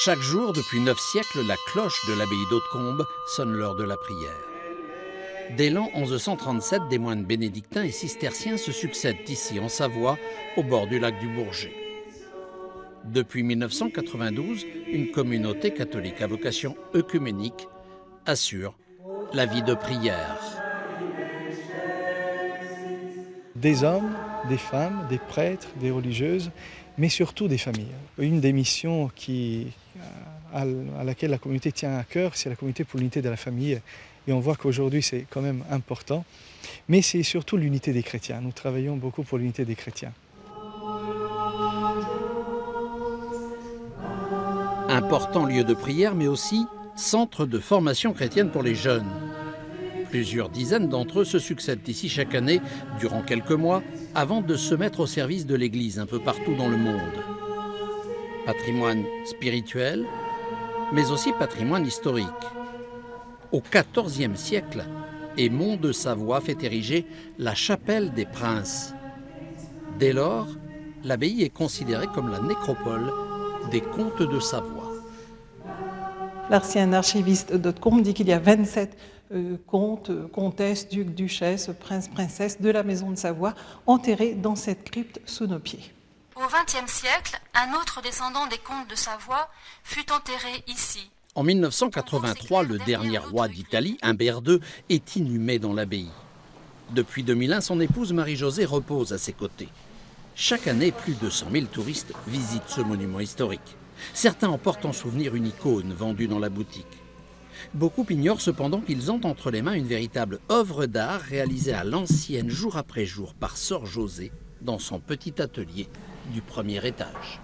Chaque jour, depuis 9 siècles, la cloche de l'abbaye d'Hautecombe sonne l'heure de la prière. Dès l'an 1137, des moines bénédictins et cisterciens se succèdent ici, en Savoie, au bord du lac du Bourget. Depuis 1992, une communauté catholique à vocation œcuménique assure la vie de prière. Des hommes, des femmes, des prêtres, des religieuses, mais surtout des familles. Une des missions à laquelle la communauté tient à cœur, c'est la communauté pour l'unité de la famille. Et on voit qu'aujourd'hui, c'est quand même important. Mais c'est surtout l'unité des chrétiens. Nous travaillons beaucoup pour l'unité des chrétiens. Important lieu de prière, mais aussi centre de formation chrétienne pour les jeunes. Plusieurs dizaines d'entre eux se succèdent ici chaque année, durant quelques mois, avant de se mettre au service de l'Église un peu partout dans le monde. Patrimoine spirituel, mais aussi patrimoine historique. Au XIVe siècle, Aymon de Savoie fait ériger la chapelle des Princes. Dès lors, l'abbaye est considérée comme la nécropole des comtes de Savoie. L'ancien archiviste d'Hautecombe dit qu'il y a 27 comtes, comtesses, ducs, duchesses, princes, princesses de la maison de Savoie enterrés dans cette crypte sous nos pieds. Au XXe siècle, un autre descendant des comtes de Savoie fut enterré ici. En 1983, le dernier roi d'Italie, Humbert II, est inhumé dans l'abbaye. Depuis 2001, son épouse Marie-Josée repose à ses côtés. Chaque année, plus de 100 000 touristes visitent ce monument historique. Certains emportent en souvenir une icône vendue dans la boutique. Beaucoup ignorent cependant qu'ils ont entre les mains une véritable œuvre d'art réalisée à l'ancienne jour après jour par Sœur Josée dans son petit atelier du premier étage.